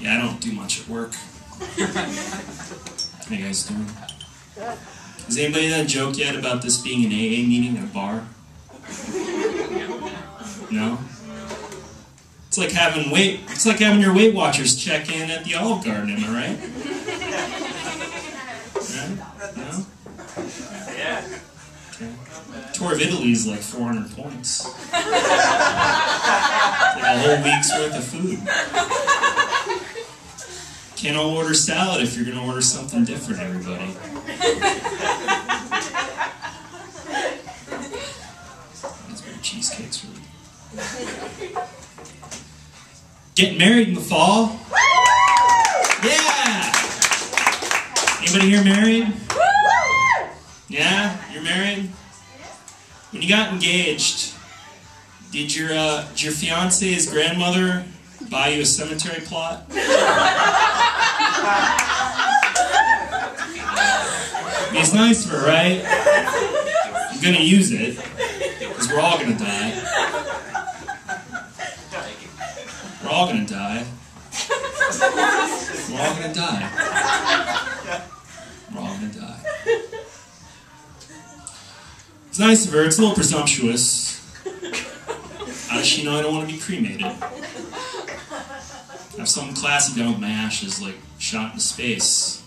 Yeah, I don't do much at work. How you guys doing? Has anybody done a joke yet about this being an AA meeting at a bar? No? It's like having your Weight Watchers check in at the Olive Garden, am I right? Right? No? Yeah. Okay. Tour of Italy is like 400 points. It's like a whole week's worth of food. Can't all order salad if you're going to order something different, everybody. That's very cheesecake's really. Getting married in the fall. Yeah! Anybody here married? Yeah? You're married? When you got engaged, did your fiance's grandmother buy you a cemetery plot? It's nice for her, right? I'm gonna use it, because we're all gonna die. We're all gonna die. We're all gonna die. We're all gonna die. It's nice of her, it's a little presumptuous. How does she know I don't want to be cremated? Have something classy done with my ashes, like shot into space.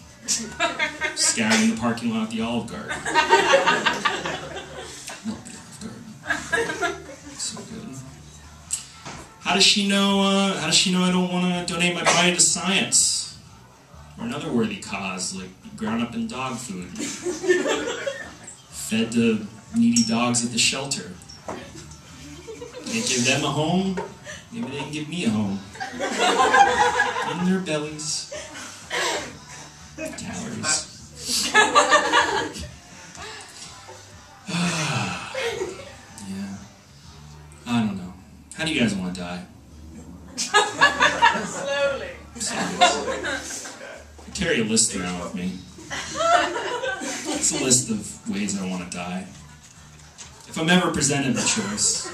Scattered in the parking lot at the Olive Garden. Not the Olive Garden. So good. How does she know I don't want to donate my body to science? Or another worthy cause, like ground up in dog food. Fed to needy dogs at the shelter. Can't give them a home, maybe they can give me a home. In their bellies. Calories. Yeah. I don't know. How do you guys want to die? Slowly. I carry a list around with me. It's a list of ways I want to die. If I'm ever presented the choice,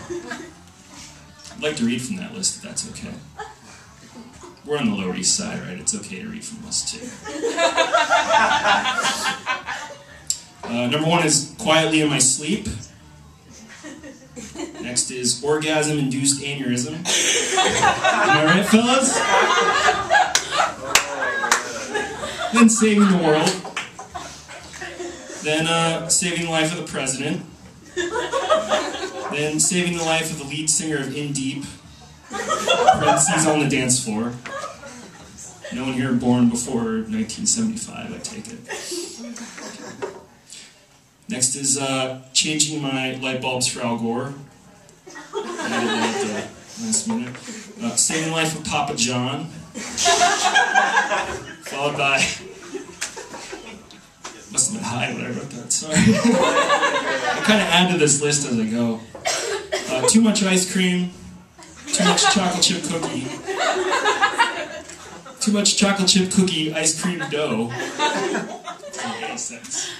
I'd like to read from that list if that's okay. We're on the Lower East Side, right? It's okay to read from us too. Number 1 is quietly in my sleep. Next is orgasm-induced aneurysm. Am I right, fellas? Then saving the world. Then saving the life of the president. Then saving the life of the lead singer of In Deep. Parentheses on the dance floor. No one here born before 1975, I take it. Next is changing my light bulbs for Al Gore. I did that at the last minute. Saving the life of Papa John. Followed by... Must have been high when I wrote that, sorry. I kind of add to this list as I go. Too much ice cream. Too much chocolate chip cookie. Too much chocolate chip cookie ice cream dough. Doesn't make any sense.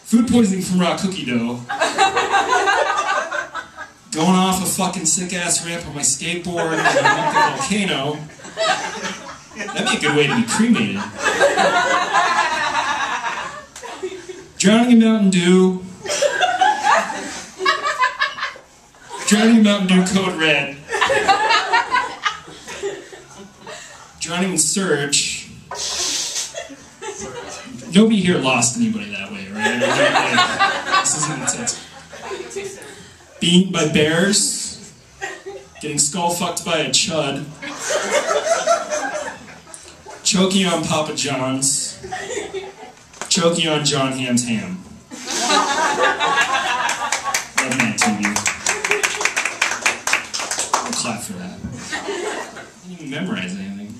Food poisoning from raw cookie dough. Going off a fucking sick-ass ramp on my skateboard and a volcano. That'd be a good way to be cremated. Drowning in Mountain Dew. Drowning in Mountain Dew Code Red. Drowning in Surge. Nobody here lost anybody that way, right? This isn't intense. Beaten by bears. Getting skull-fucked by a chud. Choking on Papa John's. Choking on John Ham's ham. Love that TV. I'll clap for that. I didn't even memorize anything.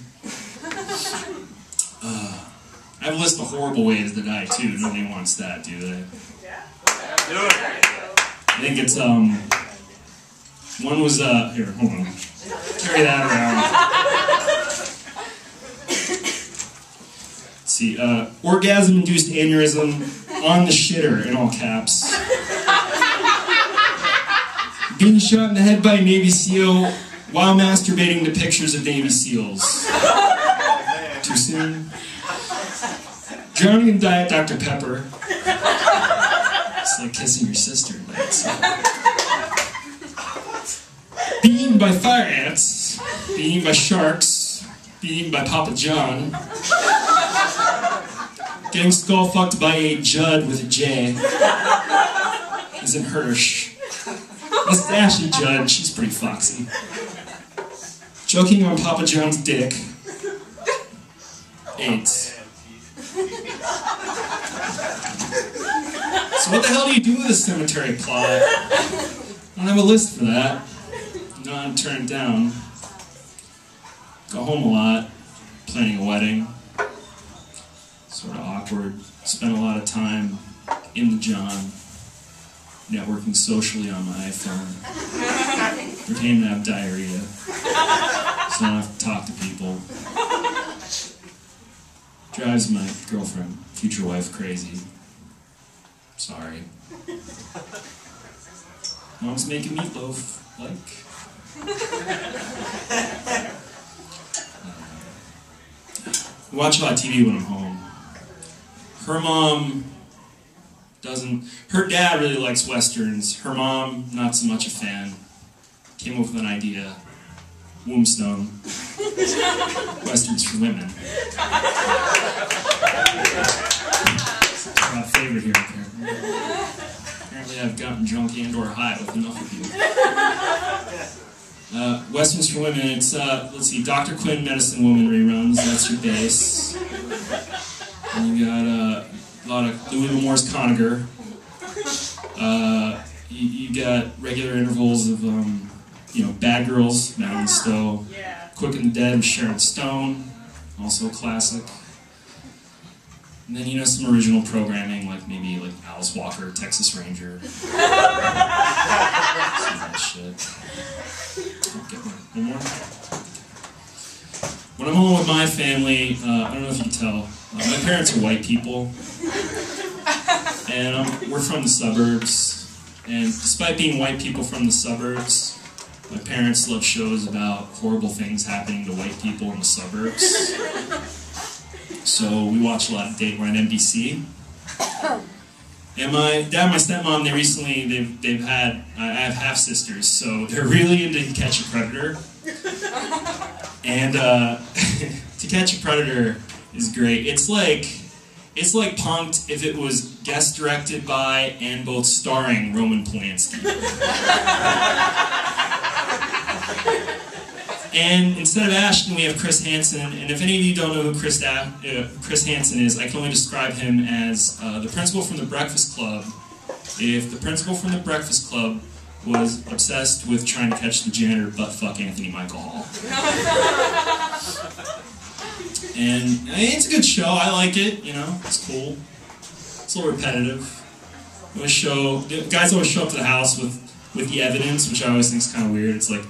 I have a list of horrible ways to die too. Nobody wants that, do they? Yeah. I think it's one was here, hold on. Carry that around. Let's see, orgasm-induced aneurysm on the shitter in all caps. Being shot in the head by a Navy SEAL while masturbating to pictures of Navy SEALs. Too soon? Drowning in Diet Dr. Pepper. It's like kissing your sister. Being eaten by fire ants. Being eaten by sharks. Being eaten by Papa John. Getting skull fucked by a Judd with a J. As in Hirsch. This is Ashley Judd, she's pretty foxy. Choking on Papa John's dick. AIDS. So what the hell do you do with a cemetery plot? I don't have a list for that. No, I'm turned down. Go home a lot. Planning a wedding. Sort of awkward. Spent a lot of time in the John. Networking socially on my iPhone. Pretending to have diarrhea. So I don't have to talk to people. Drives my girlfriend, future wife, crazy. Sorry. Mom's making meatloaf, like. I watch a lot of TV when I'm home. Her mom doesn't. Her dad really likes westerns. Her mom, not so much a fan. Came up with an idea. Wombstone. Westerns for women. My favorite here, apparently. Apparently I've gotten drunk and or high with enough of you. Westerns for women, it's, let's see, Dr. Quinn, Medicine Woman reruns, that's your base. And you got a lot of Louis L'Amour's Conager. You got regular intervals of, you know, Bad Girls, Madeline Stowe. Quick and the Dead with Sharon Stone, also a classic. And then, you know, some original programming, like maybe like Alice Walker, Texas Ranger. Some of that shit. I'll get one more. When I'm home with my family, I don't know if you can tell, my parents are white people. And we're from the suburbs. And despite being white people from the suburbs, my parents love shows about horrible things happening to white people in the suburbs. So we watch a lot of Dateline NBC. And my dad and my stepmom, I have half-sisters, so they're really into To Catch a Predator. And To Catch a Predator is great. It's like Punk'd if it was guest directed by and both starring Roman Polanski. And instead of Ashton, we have Chris Hansen. And if any of you don't know who Chris Hansen is, I can only describe him as the principal from The Breakfast Club. If the principal from The Breakfast Club was obsessed with trying to catch the janitor butt-fuck Anthony Michael Hall. And it's a good show. I like it. You know, it's cool. It's a little repetitive. Guys always show up to the house with the evidence, which I always think is kind of weird. It's like,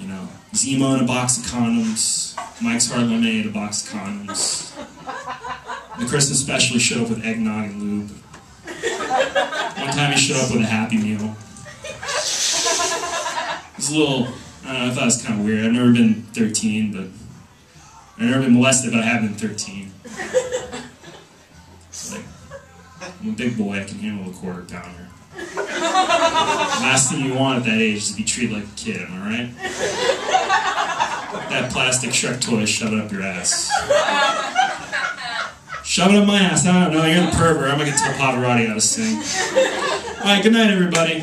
you know, Zima in a box of condoms, Mike's Hard Lemonade, a box of condoms. The Christmas special, he showed up with eggnog and lube. One time he showed up with a Happy Meal. It was a little, I don't know, I thought it was kind of weird. I've never been 13, but I've never been molested, but I have been 13. It's like, I'm a big boy, I can handle a quarter pounder. Last thing you want at that age is to be treated like a kid, am I right? That plastic Shrek toy, shove it up your ass. Shove it up my ass, I don't know, you're the pervert, I'm gonna get to Pavarotti how to sing. Alright, good night everybody.